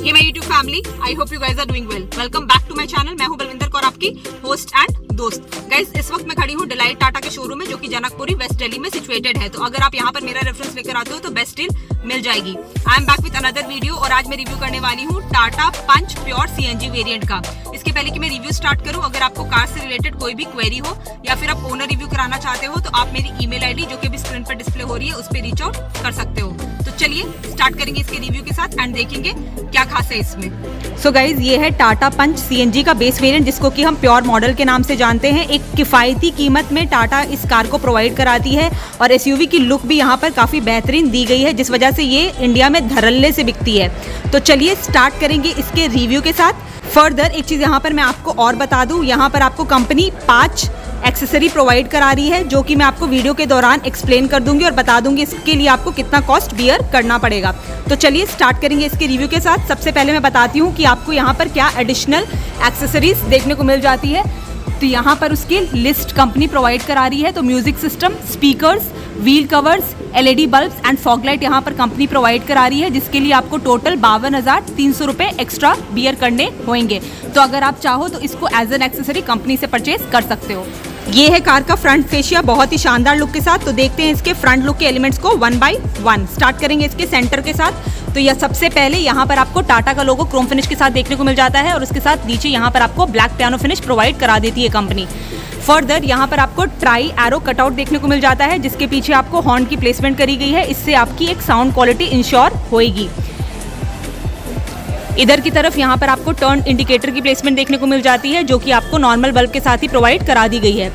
ये मैं YouTube family, I hope you guys are doing well. Welcome back to my channel. मैं हूं बलविंदर कौर, आपकी होस्ट एंड दोस्त। गाइज इस वक्त मैं खड़ी हूं डिलाइट टाटा के शोरूम में, जो कि जनकपुरी वेस्ट दिल्ली में सिचुएटेड है। तो अगर आप यहां पर मेरा रेफरेंस लेकर आते हो तो बेस्ट डील मिल जाएगी। I am back with another video और आज मैं रिव्यू करने वाली हूँ टाटा पंच प्योर सीएनजी वेरिएंट का। इसके पहले कि मैं रिव्यू स्टार्ट करूं, अगर आपको कार से रिलेटेड कोई भी क्वेरी हो या फिर आप ओनर रिव्यू कराना चाहते हो तो आप मेरी ईमेल आईडी जो कि अभी स्क्रीन पर डिस्प्ले हो रही है उस पर रीच आउट कर सकते हो। तो चलिए स्टार्ट करेंगे इसके रिव्यू के साथ एंड देखेंगे क्या खास है इसमें। सो गाइज ये है टाटा पंच सीएनजी का बेस वेरिएंट, जिसको कि हम प्योर मॉडल के नाम से जानते हैं। एक किफायती कीमत में टाटा इस कार को प्रोवाइड कराती है और एसयूवी की लुक भी यहाँ पर काफ़ी बेहतरीन दी गई है, जिस वजह से ये इंडिया में धड़ल्ले से बिकती है। तो चलिए स्टार्ट करेंगे इसके रिव्यू के साथ। फर्दर एक चीज़ यहाँ पर मैं आपको और बता दूँ, यहाँ पर आपको कंपनी 5 एक्सेसरी प्रोवाइड करा रही है, जो कि मैं आपको वीडियो के दौरान एक्सप्लेन कर दूंगी और बता दूंगी इसके लिए आपको कितना कॉस्ट बियर करना पड़ेगा। तो चलिए स्टार्ट करेंगे इसके रिव्यू के साथ। सबसे पहले मैं बताती हूँ कि आपको यहाँ पर क्या एडिशनल एक्सेसरीज देखने को मिल जाती है। तो यहाँ पर उसकी लिस्ट कंपनी प्रोवाइड करा रही है। तो music system, speakers, wheel covers, LED bulbs and fog light यहाँ पर कंपनी प्रोवाइड करा रही है, जिसके लिए आपको टोटल 52,300 रुपये एक्स्ट्रा बियर करने होंगे। तो अगर आप चाहो तो इसको एज एन एक्सेसरी कंपनी से परचेज कर सकते हो। ये है कार का फ्रंट फेशिया बहुत ही शानदार लुक के साथ। तो देखते हैं इसके फ्रंट लुक के एलिमेंट्स को वन बाय वन। स्टार्ट करेंगे इसके सेंटर के साथ। तो यह सबसे पहले यहाँ पर आपको टाटा का लोगो क्रोम फिनिश के साथ देखने को मिल जाता है और उसके साथ नीचे यहाँ पर आपको ब्लैक पियानो फिनिश प्रोवाइड करा देती है कंपनी। फर्दर यहाँ पर आपको ट्राई एरो कटआउट देखने को मिल जाता है, जिसके पीछे आपको हॉर्न की प्लेसमेंट करी गई है। इससे आपकी एक साउंड क्वालिटी इंश्योर होएगी। इधर की तरफ यहाँ पर आपको टर्न इंडिकेटर की प्लेसमेंट देखने को मिल जाती है, जो कि आपको नॉर्मल बल्ब के साथ ही प्रोवाइड करा दी गई है।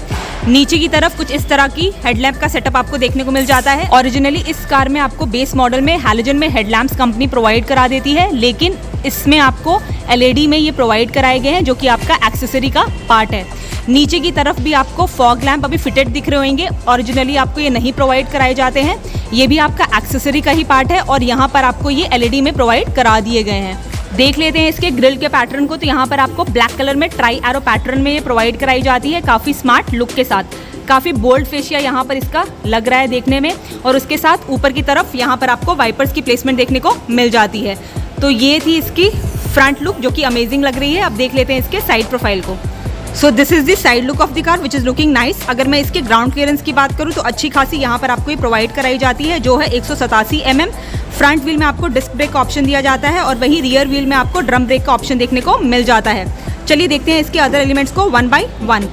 नीचे की तरफ कुछ इस तरह की हेडलैम्प का सेटअप आपको देखने को मिल जाता है। ओरिजिनली इस कार में आपको बेस मॉडल में हैलोजन में हेडलैम्प्स कंपनी प्रोवाइड करा देती है, लेकिन इसमें आपको एलईडी में ये प्रोवाइड कराए गए हैं, जो कि आपका एक्सेसरी का पार्ट है। नीचे की तरफ भी आपको फॉग लैंप अभी फिटेड दिख रहे होंगे। ओरिजिनली आपको ये नहीं प्रोवाइड कराए जाते हैं, ये भी आपका एक्सेसरी का ही पार्ट है और यहाँ पर आपको ये एलईडी में प्रोवाइड करा दिए गए हैं। देख लेते हैं इसके ग्रिल के पैटर्न को। तो यहाँ पर आपको ब्लैक कलर में ट्राई एरो पैटर्न में ये प्रोवाइड कराई जाती है, काफ़ी स्मार्ट लुक के साथ। काफ़ी बोल्ड फेशिया यहाँ पर इसका लग रहा है देखने में। और उसके साथ ऊपर की तरफ यहाँ पर आपको वाइपर्स की प्लेसमेंट देखने को मिल जाती है। तो ये थी इसकी फ्रंट लुक, जो कि अमेजिंग लग रही है। अब देख लेते हैं इसके साइड प्रोफाइल को। So this is the side look of the car which is looking nice. अगर मैं इसके ग्राउंड क्लियरेंस की बात करूँ तो अच्छी खासी यहाँ पर आपको ये प्रोवाइड कराई जाती है, जो है 187 mm। फ्रंट व्हील में आपको डिस्क ब्रेक का ऑप्शन दिया जाता है और वहीं रियर व्हील में आपको ड्रम ब्रेक का ऑप्शन देखने को मिल जाता है। चलिए देखते हैं इसके अदर एलिमेंट्स को वन बाय वन।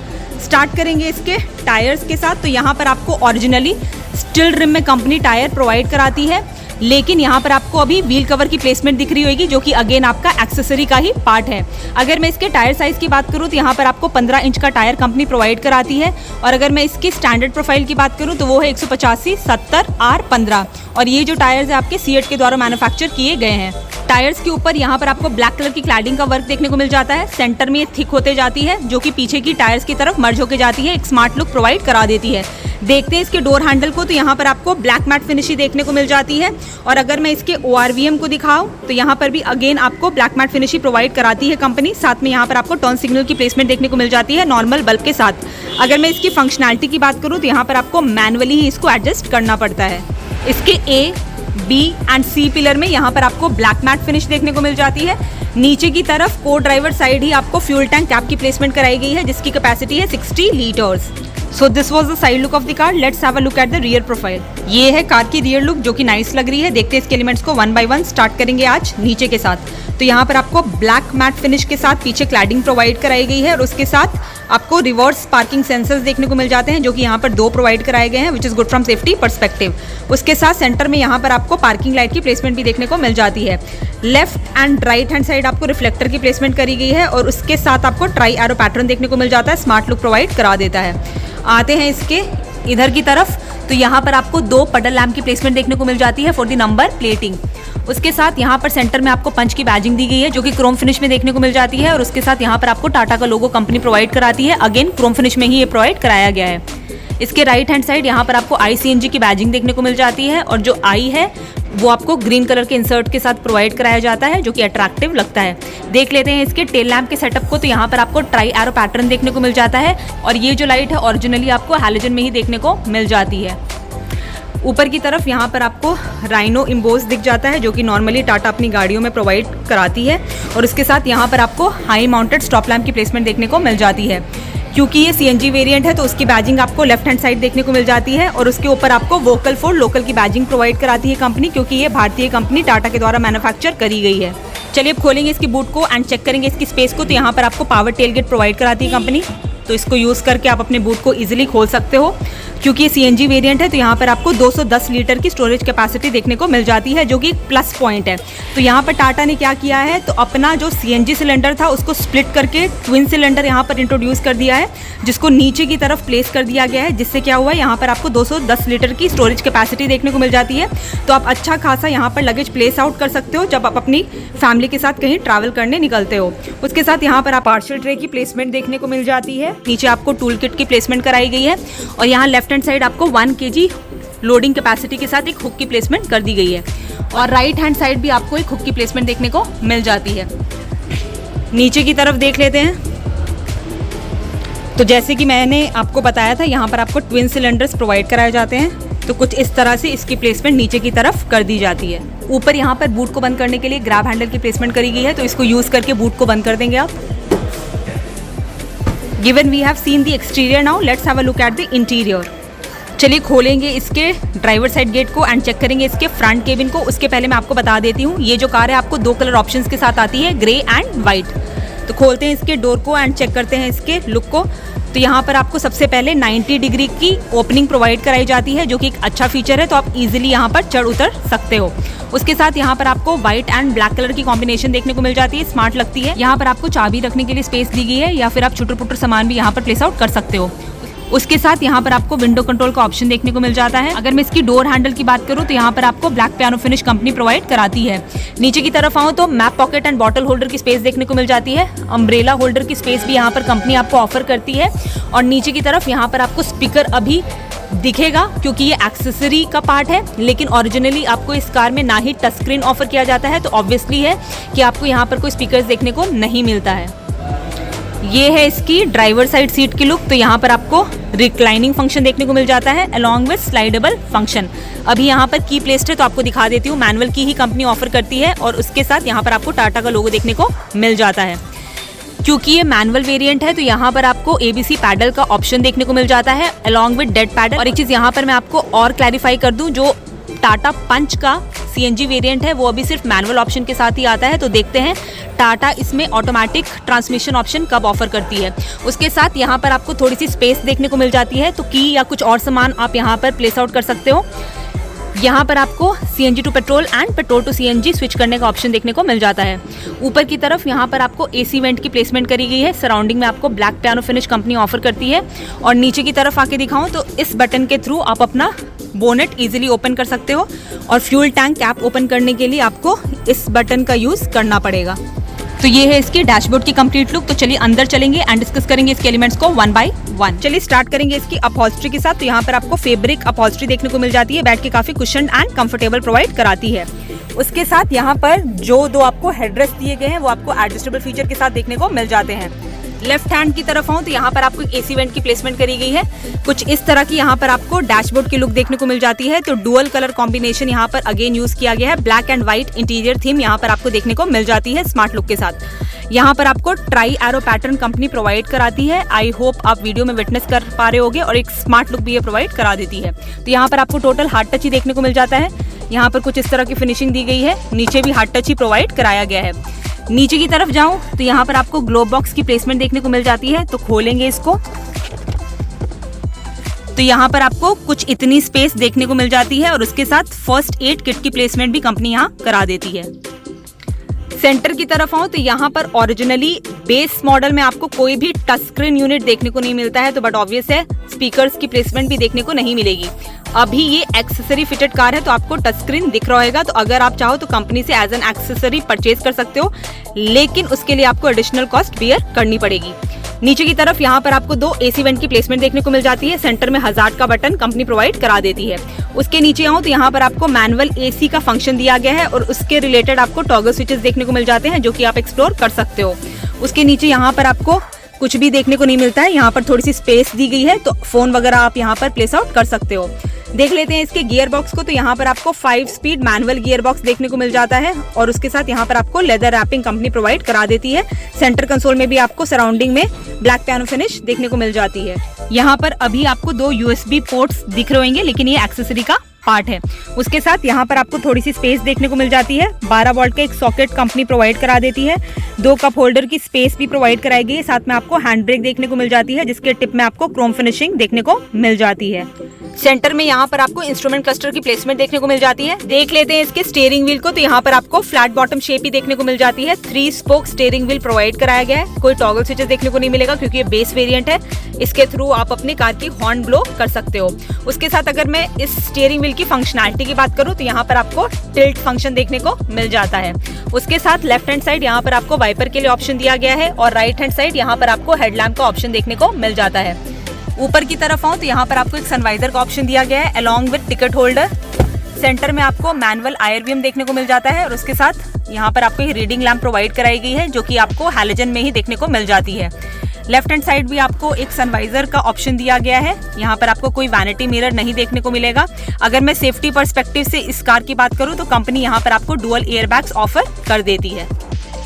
स्टार्ट करेंगे इसके टायर्स के साथ। तो यहाँ पर आपको ओरिजिनली स्टील रिम में कंपनी टायर प्रोवाइड कराती है, लेकिन यहाँ पर आपको अभी व्हील कवर की प्लेसमेंट दिख रही होगी, जो कि अगेन आपका एक्सेसरी का ही पार्ट है। अगर मैं इसके टायर साइज़ की बात करूँ तो यहाँ पर आपको 15 इंच का टायर कंपनी प्रोवाइड कराती है। और अगर मैं इसकी स्टैंडर्ड प्रोफाइल की बात करूँ तो वो है 185/70R15 और ये जो टायर्स है आपके सीएट के द्वारा मैन्युफैक्चर किए गए हैं। टायर्स के ऊपर यहाँ पर आपको ब्लैक कलर की क्लैडिंग का वर्क देखने को मिल जाता है। सेंटर में ये थिक होते जाती है, जो कि पीछे की टायर्स की तरफ मर्ज होकर जाती है, एक स्मार्ट लुक प्रोवाइड करा देती है। देखते हैं इसके डोर हैंडल को। तो यहाँ पर आपको ब्लैक मैट फिनिश ही देखने को मिल जाती है। और अगर मैं इसके ORVM को दिखाऊं तो यहाँ पर भी अगेन आपको ब्लैक मैट फिनिश ही प्रोवाइड कराती है कंपनी। साथ में यहाँ पर आपको टर्न सिग्नल की प्लेसमेंट देखने को मिल जाती है नॉर्मल बल्ब के साथ। अगर मैं इसकी फंक्शनैलिटी की बात करूँ तो यहाँ पर आपको मैनुअली ही इसको एडजस्ट करना पड़ता है। इसके A, B and C pillar में यहाँ पर आपको ब्लैक मैट फिनिश देखने को मिल जाती है। नीचे की तरफ को ड्राइवर साइड ही आपको फ्यूल टैंक कैप की प्लेसमेंट कराई गई है, जिसकी कैपेसिटी है 60 litres. So this was the side look of the car. Let's have a look at the rear profile. ये है कार की रियर लुक, जो कि नाइस लग रही है। देखते हैं इसके एलिमेंट्स को वन बाय वन। स्टार्ट करेंगे आज नीचे के साथ। तो यहाँ पर आपको ब्लैक मैट फिनिश के साथ पीछे क्लैडिंग प्रोवाइड कराई गई है और उसके साथ आपको रिवर्स पार्किंग सेंसर्स देखने को मिल जाते हैं, जो कि यहाँ पर 2 प्रोवाइड कराए गए हैं, which is good from safety perspective. उसके साथ सेंटर में यहाँ पर आपको पार्किंग लाइट की प्लेसमेंट भी देखने को मिल जाती है। Left and right hand side आपको रिफ्लेक्टर की प्लेसमेंट करी गई है और उसके साथ आपको ट्राई एरो पैटर्न देखने को मिल जाता है, स्मार्ट लुक प्रोवाइड करा देता है। आते हैं इसके इधर की तरफ। तो यहाँ पर आपको 2 पडल लैम्प की प्लेसमेंट देखने को मिल जाती है फॉर द नंबर प्लेटिंग। उसके साथ यहाँ पर सेंटर में आपको पंच की बैजिंग दी गई है, जो कि क्रोम फिनिश में देखने को मिल जाती है और उसके साथ यहाँ पर आपको टाटा का लोगो कंपनी प्रोवाइड कराती है। अगेन क्रोम फिनिश में ही ये प्रोवाइड कराया गया है। इसके राइट हैंड साइड यहाँ पर आपको ICNG की बैजिंग देखने को मिल जाती है और जो आई है वो आपको ग्रीन कलर के इंसर्ट के साथ प्रोवाइड कराया जाता है, जो कि अट्रैक्टिव लगता है। देख लेते हैं इसके टेल लैम्प के सेटअप को। तो यहाँ पर आपको ट्राई एरो पैटर्न देखने को मिल जाता है और ये जो लाइट है ओरिजिनली आपको हैलोजन में ही देखने को मिल जाती है। ऊपर की तरफ यहाँ पर आपको राइनो इम्बोस दिख जाता है, जो कि नॉर्मली टाटा अपनी गाड़ियों में प्रोवाइड कराती है। और उसके साथ यहाँ पर आपको हाई माउंटेड स्टॉप लैम्प की प्लेसमेंट देखने को मिल जाती है। क्योंकि ये CNG वेरिएंट है तो उसकी बैजिंग आपको लेफ्ट हैंड साइड देखने को मिल जाती है और उसके ऊपर आपको वोकल फॉर लोकल की बैजिंग प्रोवाइड कराती है कंपनी, क्योंकि ये भारतीय कंपनी टाटा के द्वारा मैन्युफैक्चर करी गई है। चलिए अब खोलेंगे इसकी बूट को एंड चेक करेंगे इसकी स्पेस को। तो यहाँ पर आपको पावर टेलगेट प्रोवाइड कराती है कंपनी, तो इसको यूज़ करके आप अपने बूट को ईजिली खोल सकते हो। क्योंकि ये CNG वेरिएंट है तो यहाँ पर आपको 210 लीटर की स्टोरेज कैपेसिटी देखने को मिल जाती है, जो कि एक प्लस पॉइंट है। तो यहाँ पर टाटा ने क्या किया है, तो अपना जो CNG सिलेंडर था उसको स्प्लिट करके ट्विन सिलेंडर यहाँ पर इंट्रोड्यूस कर दिया है, जिसको नीचे की तरफ प्लेस कर दिया गया है, जिससे क्या हुआ है यहाँ पर आपको 210 लीटर की स्टोरेज कैपेसिटी देखने को मिल जाती है। तो आप अच्छा खासा यहाँ पर लगेज प्लेस आउट कर सकते हो जब आप अपनी फैमिली के साथ कहीं ट्रैवल करने निकलते हो। उसके साथ यहाँ पर आप पार्सल ट्रे की प्लेसमेंट देखने को मिल जाती है। नीचे आपको टूल किट की प्लेसमेंट कराई गई है और यहाँ लेफ्ट हैंड साइड आपको 1 kg लोडिंग कैपेसिटी के साथ एक हुक की प्लेसमेंट कर दी गई है और राइट हैंड साइड भी आपको एक हुक की प्लेसमेंट देखने को मिल जाती है। नीचे की तरफ देख लेते हैं। तो जैसे कि मैंने आपको बताया था, यहाँ पर आपको ट्विन सिलेंडर्स प्रोवाइड कराए जाते हैं, तो कुछ इस तरह से इसकी प्लेसमेंट नीचे की तरफ कर दी जाती है। ऊपर यहाँ पर बूट को बंद करने के लिए ग्रैब हैंडल की प्लेसमेंट करी गई है, तो इसको यूज़ करके बूट को बंद कर देंगे आप। Given we have seen the exterior, now let's have a look at the interior। चलिए खोलेंगे इसके ड्राइवर साइड गेट को एंड चेक करेंगे इसके फ्रंट केबिन को। उसके पहले मैं आपको बता देती हूँ, ये जो कार है आपको 2 कलर ऑप्शंस के साथ आती है, ग्रे एंड वाइट। तो खोलते हैं इसके डोर को एंड चेक करते हैं इसके लुक को। तो यहाँ पर आपको सबसे पहले 90 डिग्री की ओपनिंग प्रोवाइड कराई जाती है, जो कि एक अच्छा फीचर है, तो आप इजीली यहाँ पर चढ़ उतर सकते हो। उसके साथ यहाँ पर आपको व्हाइट एंड ब्लैक कलर की कॉम्बिनेशन देखने को मिल जाती है, स्मार्ट लगती है। यहाँ पर आपको चाबी रखने के लिए स्पेस दी गई है, या फिर आप छुटर पुटर सामान भी यहाँ पर प्लेस आउट कर सकते हो। उसके साथ यहाँ पर आपको विंडो कंट्रोल का ऑप्शन देखने को मिल जाता है। अगर मैं इसकी डोर हैंडल की बात करूँ तो यहाँ पर आपको black piano finish company provide कराती है। नीचे की तरफ आऊँ तो map pocket and bottle holder की स्पेस देखने को मिल जाती है। अम्ब्रेला होल्डर की स्पेस भी यहाँ पर कंपनी आपको ऑफर करती है। और नीचे की तरफ यहाँ पर आपको स्पीकर अभी दिखेगा, क्योंकि ये एक्सेसरी का पार्ट है, लेकिन ओरिजिनली आपको इस कार में ना ही टच स्क्रीन ऑफर किया जाता है, तो ऑब्वियसली है कि आपको यहाँ पर कोई स्पीकर्स देखने को नहीं मिलता है। ये है इसकी ड्राइवर साइड सीट की लुक। तो यहाँ पर आपको रिक्लाइनिंग फंक्शन देखने को मिल जाता है अलॉन्ग विद स्लाइडेबल फंक्शन। अभी यहाँ पर की प्लेस्ड है तो आपको दिखा देती हूँ, मैनुअल की ही कंपनी ऑफर करती है और उसके साथ यहाँ पर आपको टाटा का लोगो देखने को मिल जाता है। क्योंकि ये मैनुअल वेरिएंट है तो यहाँ पर आपको ABC पैडल का ऑप्शन देखने को मिल जाता है अलॉन्ग विद डेड पैडल। और एक चीज़ यहाँ पर मैं आपको और क्लैरिफाई कर दूँ, जो टाटा पंच का CNG वेरिएंट है वो अभी सिर्फ मैनुअल ऑप्शन के साथ ही आता है। तो देखते हैं टाटा इसमें ऑटोमेटिक ट्रांसमिशन ऑप्शन कब ऑफर करती है। उसके साथ यहाँ पर आपको थोड़ी सी स्पेस देखने को मिल जाती है, तो की या कुछ और सामान आप यहाँ पर प्लेस आउट कर सकते हो। यहाँ पर आपको CNG to petrol and petrol to CNG switch करने का ऑप्शन देखने को मिल जाता है। ऊपर की तरफ यहाँ पर आपको AC वेंट की प्लेसमेंट करी गई है। सराउंडिंग में आपको black piano finish company offer करती है। और नीचे की तरफ आके दिखाऊं तो इस बटन के थ्रू आप अपना बोनेट इजीली ओपन कर सकते हो और फ्यूल टैंक कैप ओपन करने के लिए आपको इस बटन का यूज़ करना पड़ेगा। तो ये है इसकी डैशबोर्ड की कंप्लीट लुक। तो चलिए अंदर चलेंगे एंड डिस्कस करेंगे इसके एलिमेंट्स को 1 बाय 1। चलिए स्टार्ट करेंगे इसकी अपहोल्स्ट्री के साथ। तो यहाँ पर आपको फैब्रिक अपहोल्स्ट्री देखने को मिल जाती है, बैठ के काफी कुशन एंड कंफर्टेबल प्रोवाइड कराती है। उसके साथ यहाँ पर जो 2 आपको हेडरेस्ट दिए गए हैं वो आपको एडजस्टेबल फीचर के साथ देखने को मिल जाते हैं। लेफ्ट हैंड की तरफ आऊँ तो यहाँ पर आपको एक AC वेंट की प्लेसमेंट करी गई है। कुछ इस तरह की यहाँ पर आपको डैशबोर्ड की लुक देखने को मिल जाती है। तो डुअल कलर कॉम्बिनेशन यहाँ पर अगेन यूज किया गया है। Black and white interior theme यहाँ पर आपको देखने को मिल जाती है स्मार्ट लुक के साथ। यहाँ पर आपको try arrow pattern company provide कराती है। आई होप आप वीडियो में विटनेस कर पा रहे होगे, और एक स्मार्ट लुक भी ये प्रोवाइड करा देती है। तो यहाँ पर आपको टोटल हार्ड टच ही देखने को मिल जाता है। यहाँ पर कुछ इस तरह की फिनिशिंग दी गई है, नीचे भी हार्ड टच ही प्रोवाइड कराया गया है। नीचे की तरफ जाऊं तो यहाँ पर आपको ग्लोब बॉक्स की प्लेसमेंट देखने को मिल जाती है। तो खोलेंगे इसको तो यहाँ पर आपको कुछ इतनी स्पेस देखने को मिल जाती है और उसके साथ फर्स्ट एड किट की प्लेसमेंट भी कंपनी यहाँ करा देती है। सेंटर की तरफ आऊं तो यहाँ पर ओरिजिनली बेस मॉडल में आपको कोई भी टच स्क्रीन यूनिट देखने को नहीं मिलता है, तो बट ऑब्वियस है स्पीकर्स की प्लेसमेंट भी देखने को नहीं मिलेगी। अभी ये एक्सेसरी फिटेड कार है तो आपको टच स्क्रीन दिख रहा होगा, तो अगर आप चाहो तो कंपनी से एज एन एक्सेसरी परचेज कर सकते हो, लेकिन उसके लिए आपको एडिशनल कॉस्ट बियर करनी पड़ेगी। नीचे की तरफ यहाँ पर आपको 2 AC वेंट की प्लेसमेंट देखने को मिल जाती है। सेंटर में हजार्ड का बटन कंपनी प्रोवाइड करा देती है। उसके नीचे आऊँ तो यहाँ पर आपको मैनुअल AC का फंक्शन दिया गया है और उसके रिलेटेड आपको टॉगल स्विचेस देखने को मिल जाते हैं, जो कि आप एक्सप्लोर कर सकते हो। उसके नीचे यहाँ पर आपको कुछ भी देखने को नहीं मिलता है। यहाँ पर थोड़ी सी स्पेस दी गई है, तो फोन वगैरह आप यहाँ पर प्लेस आउट कर सकते हो। देख लेते हैं इसके गियर बॉक्स को। तो यहाँ पर आपको 5 स्पीड मैनुअल गियर बॉक्स देखने को मिल जाता है और उसके साथ यहाँ पर आपको लेदर रैपिंग कंपनी प्रोवाइड करा देती है। सेंटर कंसोल में भी आपको सराउंडिंग में ब्लैक पियानो फिनिश देखने को मिल जाती है। यहाँ पर अभी आपको 2 USB पोर्ट्स दिख रहे होंगे, लेकिन ये एक्सेसरी का पार्ट है। उसके साथ यहाँ पर आपको थोड़ी सी स्पेस देखने को मिल जाती है। 12 वोल्ट का एक सॉकेट कंपनी प्रोवाइड करा देती है। 2 कप होल्डर की स्पेस भी प्रोवाइड कराई गई है। साथ में आपको हैंड ब्रेक देखने को मिल जाती है, जिसके टिप में आपको क्रोम फिनिशिंग देखने को मिल जाती है। सेंटर में यहाँ पर आपको इंस्ट्रूमेंट क्लस्टर की प्लेसमेंट देखने को मिल जाती है। देख लेते हैं इसके स्टीयरिंग व्हील को। तो यहाँ पर आपको फ्लैट बॉटम शेप ही देखने को मिल जाती है। 3 स्पोक स्टीयरिंग व्हील प्रोवाइड कराया गया है। कोई टॉगल स्विचेस देखने को नहीं मिलेगा क्योंकि ये बेस वेरिएंट है। इसके थ्रू आप अपनी कार की हॉर्न ब्लो कर सकते हो। उसके साथ अगर मैं इस स्टीयरिंग व्हील की फंक्शनैलिटी की बात करूं तो यहाँ पर आपको टिल्ट फंक्शन देखने को मिल जाता है। उसके साथ लेफ्ट हैंड साइड यहाँ पर आपको वाइपर के लिए ऑप्शन दिया गया है और राइट हैंड साइड यहाँ पर आपको हेडलैम्प का ऑप्शन देखने को मिल जाता है। ऊपर की तरफ आऊं तो यहाँ पर आपको एक सनवाइजर का ऑप्शन दिया गया है along with ticket holder. Centre में आपको मैनुअल IRVM देखने को मिल जाता है और उसके साथ यहाँ पर आपको रीडिंग लैम्प प्रोवाइड कराई गई है, जो कि आपको हैलोजन में ही देखने को मिल जाती है। लेफ्ट हैंड साइड भी आपको एक सनवाइजर का ऑप्शन दिया गया है। यहाँ पर आपको कोई वैनिटी मिरर नहीं देखने को मिलेगा। अगर मैं सेफ्टी पर्सपेक्टिव से इस कार की बात करूँ तो कंपनी यहाँ पर आपको डुअल एयरबैग्स ऑफर कर देती है।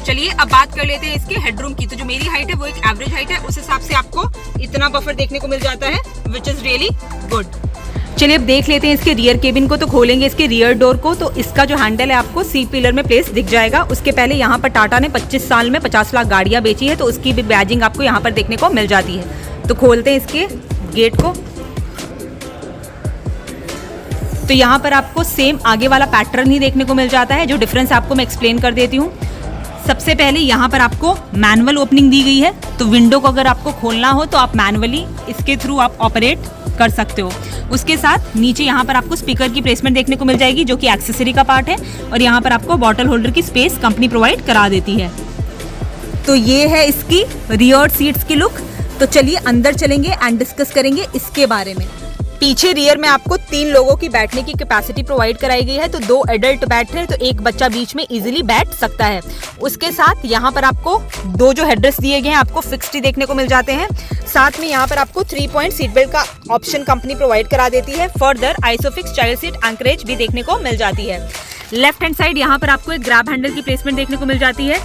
चलिए अब बात कर लेते हैं इसके हेडरूम की। तो जो मेरी हाइट है वो एक एवरेज हाइट है, उस हिसाब से आपको इतना बफर देखने को मिल जाता है, विच इज रियली गुड। चलिए अब देख लेते हैं इसके रियर केबिन को। तो खोलेंगे इसके रियर डोर को तो इसका जो हैंडल है आपको सी पिलर में प्लेस दिख जाएगा। उसके पहले यहाँ पर टाटा ने 25 साल में 50 लाख गाड़ियाँ बेची है, तो उसकी भी बैजिंग आपको यहाँ पर देखने को मिल जाती है। तो खोलते हैं इसके गेट को। तो यहाँ पर आपको सेम आगे वाला पैटर्न ही देखने को मिल जाता है। जो डिफरेंस आपको मैं एक्सप्लेन कर देती हूँ। सबसे पहले यहाँ पर आपको मैनुअल ओपनिंग दी गई है, तो विंडो को अगर आपको खोलना हो तो आप मैनुअली इसके थ्रू आप ऑपरेट कर सकते हो। उसके साथ नीचे यहाँ पर आपको स्पीकर की प्लेसमेंट देखने को मिल जाएगी, जो कि एक्सेसरी का पार्ट है और यहाँ पर आपको बॉटल होल्डर की स्पेस कंपनी प्रोवाइड करा देती है। तो ये है इसकी रियर सीट्स की लुक। तो चलिए अंदर चलेंगे एंड डिस्कस करेंगे इसके बारे में। पीछे रियर में आपको 3 लोगों की बैठने की कैपेसिटी प्रोवाइड कराई गई है। तो 2 एडल्ट बैठ रहे हैं तो एक बच्चा बीच में इजीली बैठ सकता है। उसके साथ यहाँ पर आपको 2 जो हेडरेस्ट दिए गए हैं आपको फिक्स्ड ही देखने को मिल जाते हैं। साथ में यहाँ पर आपको 3 पॉइंट सीट बेल्ट का ऑप्शन कंपनी प्रोवाइड करा देती है। Further isofix child seat anchorage भी देखने को मिल जाती है। लेफ्ट हैंड साइड यहाँ पर आपको एक ग्रैब हैंडल की प्लेसमेंट देखने को मिल जाती है।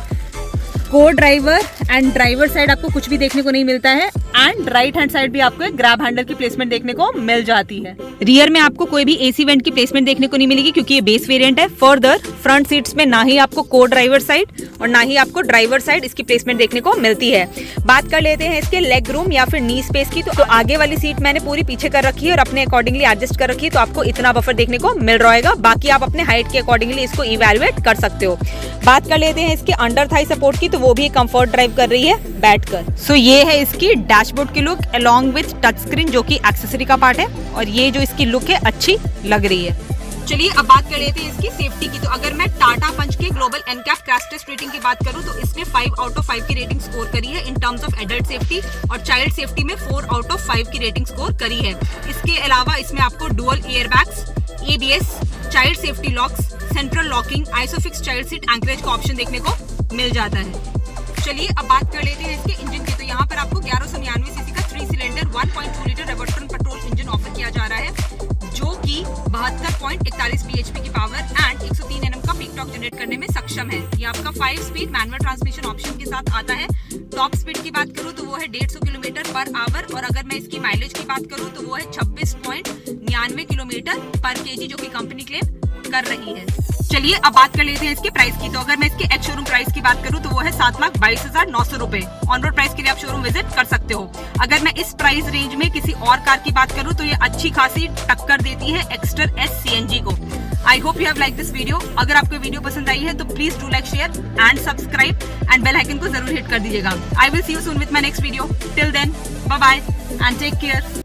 को ड्राइवर एंड ड्राइवर साइड आपको कुछ भी देखने को नहीं मिलता है एंड राइट हैंड साइड भी आपको एक ग्रैब हैंडल की प्लेसमेंट देखने को मिल जाती है। रियर में आपको कोई भी एसी वेंट की प्लेसमेंट देखने को नहीं मिलेगी क्योंकि ये बेस वेरिएंट है। फर्दर फ्रंट सीट्स में ना ही आपको को ड्राइवर साइड और ना ही आपको ड्राइवर साइड इसकी प्लेसमेंट देखने को मिलती है। बात कर लेते हैं इसके लेग रूम या फिर नी स्पेस की। तो आगे वाली सीट मैंने पूरी पीछे कर रखी है और अपने अकॉर्डिंगली एडजस्ट कर रखी है, तो आपको इतना बफर देखने को मिल रहेगा। बाकी आप अपने हाइट के अकॉर्डिंगली इसको इवैल्यूएट कर सकते हो। बात कर लेते हैं इसके अंडर थाई सपोर्ट की। तो वो भी कंफर्ट ड्राइव कर रही है बैठकर। सो ये है इसकी डैशबोर्ड की look along with touch screen, जो कि एक्सेसरी का पार्ट है और ये जो इसकी लुक है अच्छी लग रही है। चलिए अब बात कर लेते हैं इसकी सेफ्टी की। तो अगर मैं टाटा पंच के global NCAP crash test rating की बात करूं तो इसमें 5 आउट ऑफ 5 की रेटिंग स्कोर करी है in terms of adult safety और चाइल्ड सेफ्टी में 4 आउट ऑफ 5 की रेटिंग स्कोर करी है। इसके अलावा इसमें आपको dual airbags, ABS, child safety locks, central locking, isofix child seat anchorage का ऑप्शन देखने को मिल जाता है। चलिए अब बात कर लेते हैं इसके इंजन की। तो यहाँ पर आपको 1199 सीसी का 3 cylinder 1.2 litre revolution petrol engine offer किया जा रहा है, जो कि 72.41 bhp की पावर एंड 103 Nm का पीक टॉर्क जनरेट करने में सक्षम है। ये आपका 5 स्पीड मैनुअल ट्रांसमिशन ऑप्शन के साथ आता है। टॉप स्पीड की बात करूँ तो वो है 150 किलोमीटर पर आवर और अगर मैं इसकी माइलेज की बात करूँ तो वो है 26.99 किलोमीटर पर केजी, जो कि कंपनी क्लेम कर रही है। चलिए अब बात कर लेते हैं इसके प्राइस की। तो अगर मैं इसके एक्स शोरूम प्राइस की बात करूं तो वो है 7,22,900 रुपए। ऑन रोड प्राइस के लिए आप शोरूम विजिट कर सकते हो। अगर मैं इस प्राइस रेंज में किसी और कार की बात करूं तो ये अच्छी खासी टक्कर देती है एक्स्टर S CNG को। I hope you have like this video. अगर आपको वीडियो पसंद आई है तो please do like, share and subscribe and bell icon को जरूर हिट कर दीजिएगा। I will see you soon with my next video. Till then bye bye and take care.